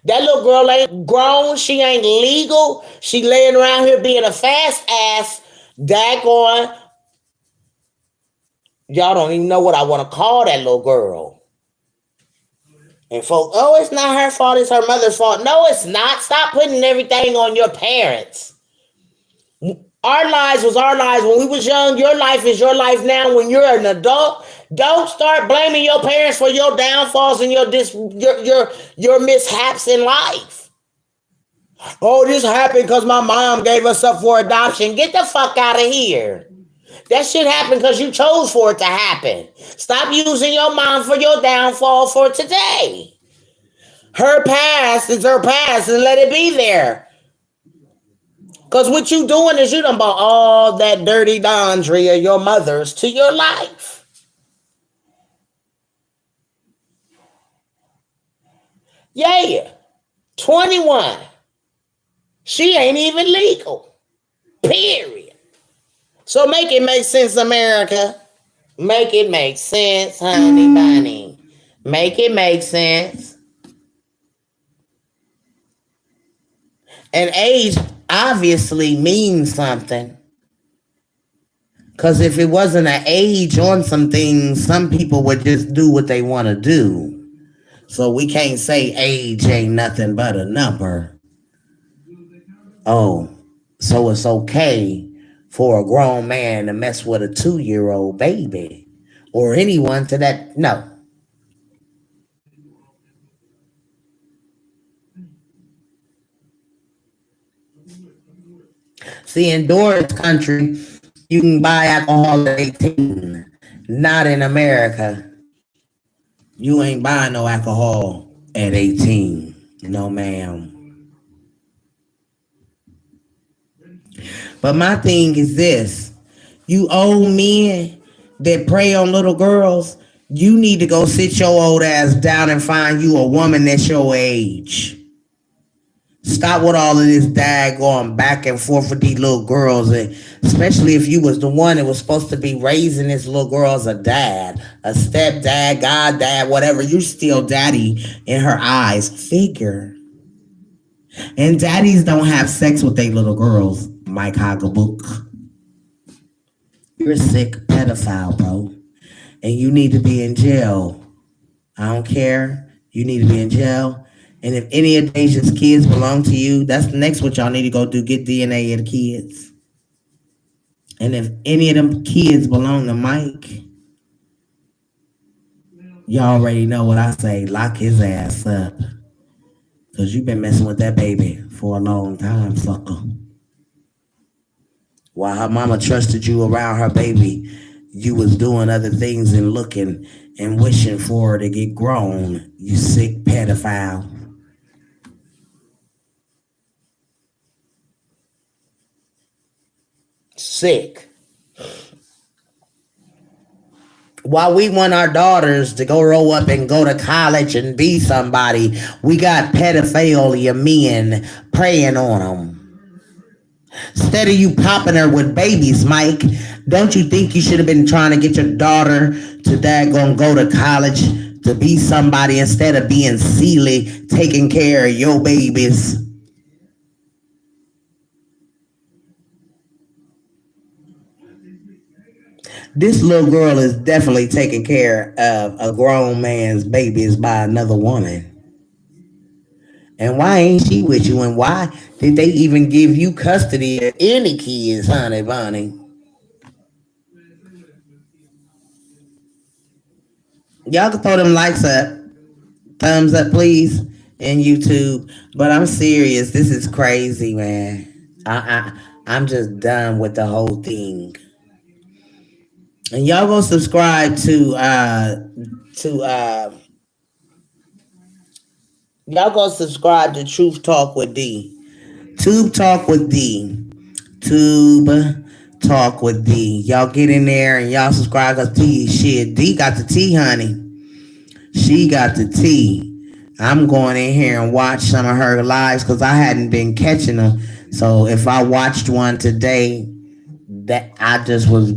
That little girl ain't grown. She ain't legal. She laying around here being a fast ass. Daggone. Y'all don't even know what I want to call that little girl. And folks, oh, it's not her fault. It's her mother's fault. No, it's not. Stop putting everything on your parents. Our lives was our lives when we was young. Your life is your life now when you're an adult. Don't start blaming your parents for your downfalls and your mishaps in life. Oh, this happened because my mom gave us up for adoption. Get the fuck out of here. That shit happened because you chose for it to happen. Stop using your mom for your downfall for today. Her past is her past and let it be there. Because what you doing is you done brought all that dirty laundry of your mother's to your life. Yeah. 21. She ain't even legal. Period. So make it make sense, America. Make it make sense, honey bunny. Make it make sense. And age obviously means something. Because if it wasn't an age on some things, some people would just do what they want to do. So we can't say age ain't nothing but a number. Oh, so it's okay for a grown man to mess with a 2-year-old baby or anyone to that. No. See, in Doris country, you can buy alcohol at 18. Not in America. You ain't buying no alcohol at 18. No, ma'am. But my thing is this. You old men that prey on little girls, you need to go sit your old ass down and find you a woman that's your age. Stop with all of this going back and forth with these little girls, and especially if you was the one that was supposed to be raising this little girl as a dad, a stepdad, goddad, whatever. You still daddy in her eyes figure. And daddies don't have sex with their little girls, Mike Haugabook. You're a sick pedophile, bro. And you need to be in jail. I don't care. You need to be in jail. And if any of Deja's kids belong to you, that's the next what y'all need to go do. Get DNA of the kids. And if any of them kids belong to Mike, y'all already know what I say. Lock his ass up. Because you've been messing with that baby for a long time, sucker. While her mama trusted you around her baby, you was doing other things and looking and wishing for her to get grown. You sick pedophile. Sick. While we want our daughters to go grow up and go to college and be somebody, we got pedophilia men preying on them. Instead of you popping her with babies, Mike, don't you think you should have been trying to get your daughter to go to college to be somebody instead of being silly, taking care of your babies? This little girl is definitely taking care of a grown man's babies by another woman. And why ain't she with you? And why did they even give you custody of any kids, honey bunny? Y'all can throw them likes up. Thumbs up, please. in YouTube. But I'm serious. This is crazy, man. I'm just done with the whole thing. And y'all go subscribe to y'all go subscribe to Truth Talk with D. Tube Talk with D. Tube Talk with D. Y'all get in there and y'all subscribe because D got the tea, honey. She got the tea. I'm going in here and watch some of her lives because I hadn't been catching them. So if I watched one today, that I just was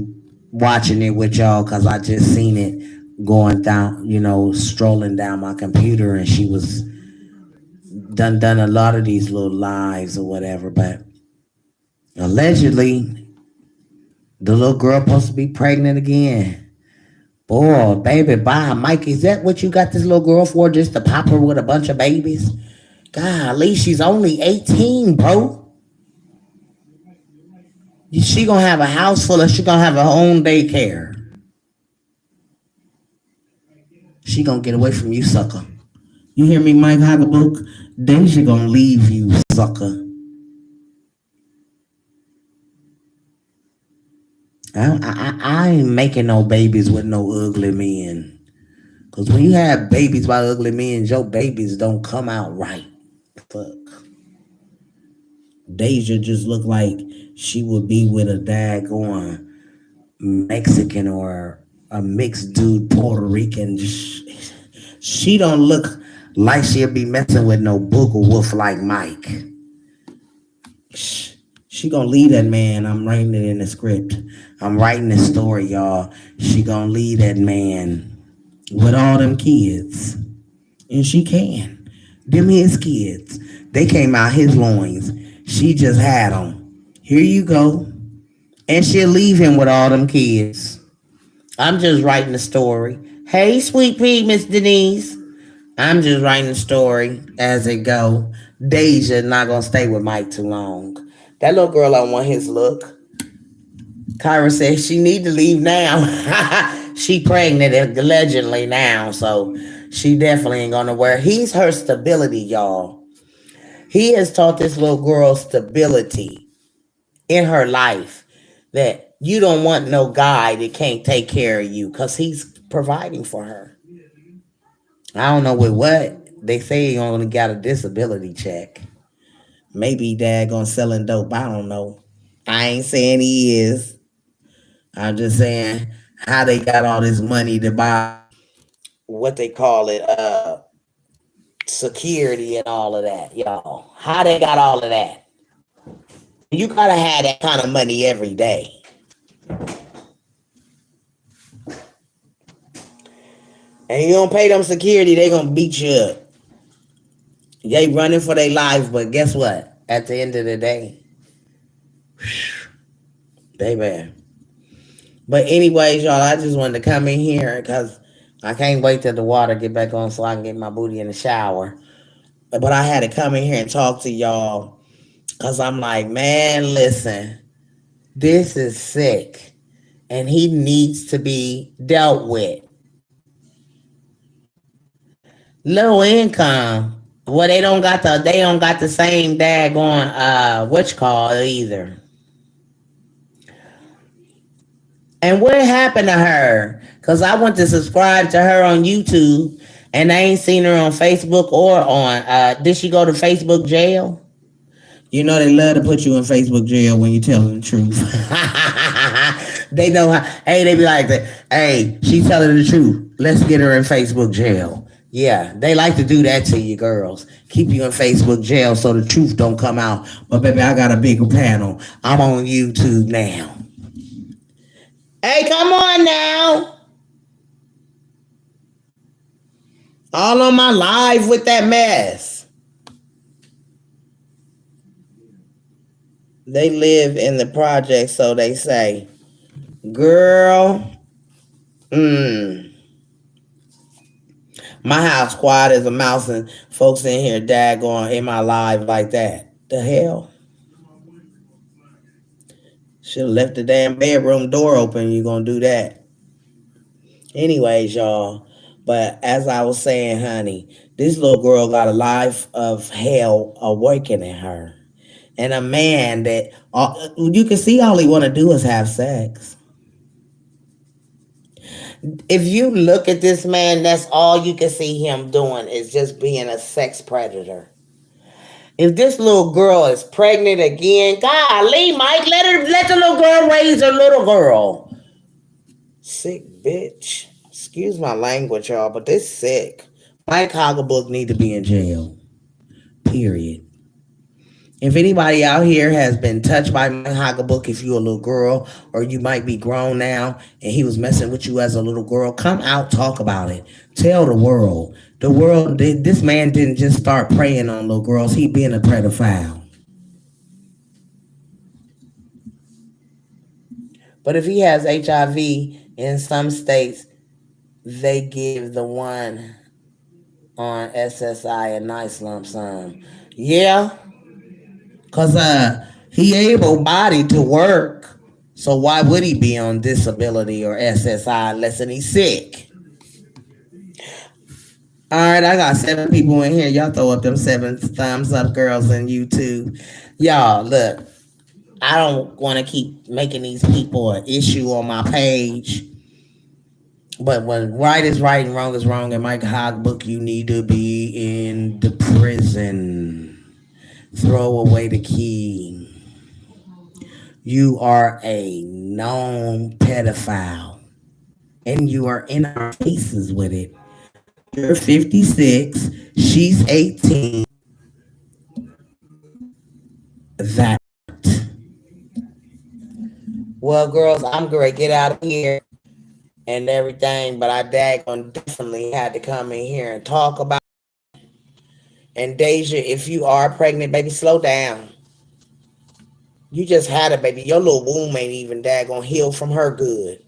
watching it with y'all because I just seen it going down, strolling down my computer, and she was done a lot of these little lives or whatever. But allegedly, the little girl supposed to be pregnant again. Boy, baby, bye, Mike. Is that what you got this little girl for? Just to pop her with a bunch of babies? Golly, she's only 18, bro. She gonna have a house full of. She gonna have her own daycare. She gonna get away from you, sucker. You hear me, Mike Haugabook? Deja gonna leave you, sucker. I ain't making no babies with no ugly men. Cause when you have babies by ugly men, your babies don't come out right. Fuck. Deja just look like she would be with a daggone Mexican or a mixed dude, Puerto Rican. She don't look like she'll be messing with no booger wolf like Mike. She gonna leave that man. I'm writing it in the script. I'm writing the story, y'all. She gonna leave that man with all them kids. And she can. Them his kids. They came out his loins. She just had them. Here you go. And she'll leave him with all them kids. I'm just writing the story. Hey, sweet pea, Miss Denise. I'm just writing the story as it go. Deja not gonna stay with Mike too long. That little girl don't want his look. Kyra says she need to leave now. She pregnant allegedly now, so she definitely ain't gonna wear. He's her stability, y'all. He has taught this little girl stability in her life, that you don't want no guy that can't take care of you because he's providing for her. I don't know with what. They say he only got a disability check. Maybe dad gonna selling dope. I don't know. I ain't saying he is. I'm just saying how they got all this money to buy what they call it, security and all of that, y'all. How they got all of that? You gotta have that kind of money every day. And you don't pay them security, they gonna beat you up. They running for their life, but guess what? At the end of the day, they bad. But anyways, y'all, I just wanted to come in here because I can't wait till the water get back on so I can get my booty in the shower. But I had to come in here and talk to y'all because I'm like, man, listen, this is sick. And he needs to be dealt with. Low income. Well, they don't got the same daggone what you call it either. And what happened to her? Cause I went to subscribe to her on YouTube and I ain't seen her on Facebook or on did she go to Facebook jail? You know they love to put you in Facebook jail when you telling the truth. They know how. Hey, they be like, hey, she's telling the truth. Let's get her in Facebook jail. Yeah, they like to do that to you girls. Keep you in Facebook jail so the truth don't come out. But baby, I got a bigger panel. I'm on YouTube now. Hey, come on now. All on my live with that mess. They live in the project, so they say. Girl, my house quiet as a mouse and folks in here daggone in my live like that. The hell? Should have left the damn bedroom door open. You gonna do that? Anyways, y'all. But as I was saying, honey, this little girl got a life of hell awakening her. And a man that you can see all he want to do is have sex. If you look at this man, that's all you can see him doing is just being a sex predator. If this little girl is pregnant again, golly, Mike, let the little girl raise her little girl. Sick bitch. Excuse my language, y'all, but this sick. Mike Haugabook need to be in jail. Period. If anybody out here has been touched by Mike Haugabook, if you're a little girl or you might be grown now and he was messing with you as a little girl, come out, talk about it. Tell the world. The world, this man didn't just start preying on little girls. He being a pedophile. But if he has HIV, in some states, they give the one on SSI a nice lump sum. Yeah, because he able body to work. So why would he be on disability or SSI unless he's sick? All right, I got 7 people in here. Y'all throw up them 7 thumbs up, girls, on YouTube. Y'all, look, I don't want to keep making these people an issue on my page. But when right is right and wrong is wrong, in Mike Haugabook, you need to be in the prison. Throw away the key. You are a known pedophile. And you are in our faces with it. You're 56. She's 18. That. Well, girls, I'm going to get out of here and everything. But I daggone definitely had to come in here and talk about it. And Deja, if you are pregnant, baby, slow down. You just had a baby. Your little womb ain't even daggone healed from her good.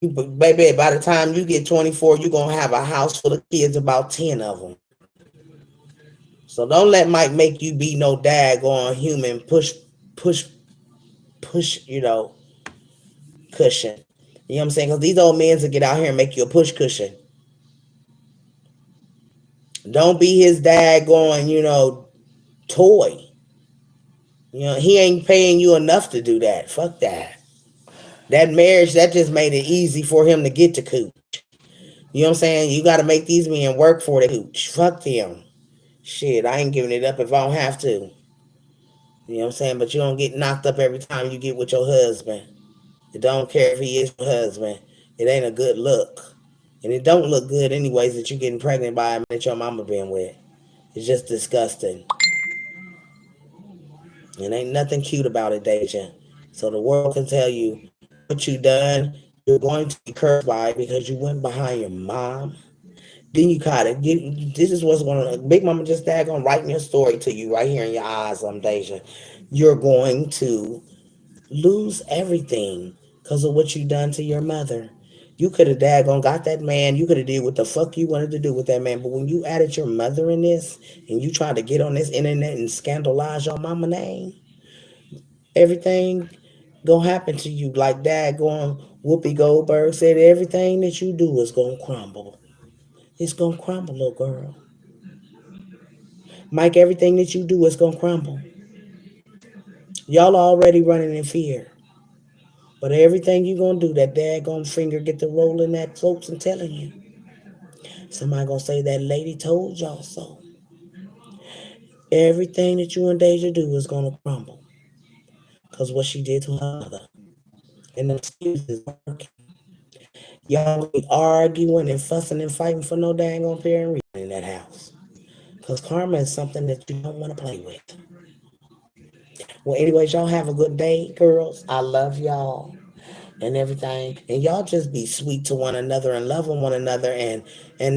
Baby, by the time you get 24, you're going to have a house full of kids, about 10 of them. So don't let Mike make you be no daggone human push, cushion. You know what I'm saying? Because these old men will get out here and make you a push cushion. Don't be his daggone, toy. He ain't paying you enough to do that. Fuck that. That marriage, that just made it easy for him to get to cooch. You know what I'm saying? You got to make these men work for the cooch. Fuck them. Shit, I ain't giving it up if I don't have to. You know what I'm saying? But you don't get knocked up every time you get with your husband. It don't care if he is your husband. It ain't a good look. And it don't look good anyways that you getting pregnant by a man that your mama been with. It's just disgusting. And ain't nothing cute about it, Deja. So the world can tell you what you done. You're going to be cursed by it because you went behind your mom. Then you caught it. This is what's going to... Big Mama just daggone writing your story to you right here in your eyes, Deja. You're going to lose everything because of what you done to your mother. You could have daggone got that man. You could have did what the fuck you wanted to do with that man. But when you added your mother in this and you tried to get on this internet and scandalize your mama name, everything gonna happen to you. Like daggone Whoopi Goldberg said, everything that you do is gonna crumble. It's gonna crumble, little girl. Mike, everything that you do is gonna crumble. Y'all already running in fear. But everything you gonna do, that daggone finger get to rolling at folks and telling you. Somebody gonna say that lady told y'all so. Everything that you and Deja do is gonna crumble. Cause what she did to her mother. And the excuses working. Y'all be arguing and fussing and fighting for no daggone parent reason in that house. Cause karma is something that you don't want to play with. Well, anyways, y'all have a good day, girls. I love y'all and everything. And y'all just be sweet to one another and loving one another and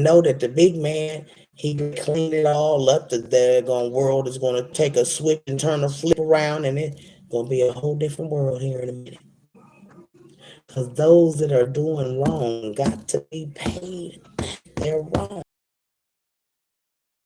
know that the big man, he can clean it all up. The daggone world is going to take a switch and turn a flip around, and it's going to be a whole different world here in a minute. Because those that are doing wrong got to be paid. They're wrong.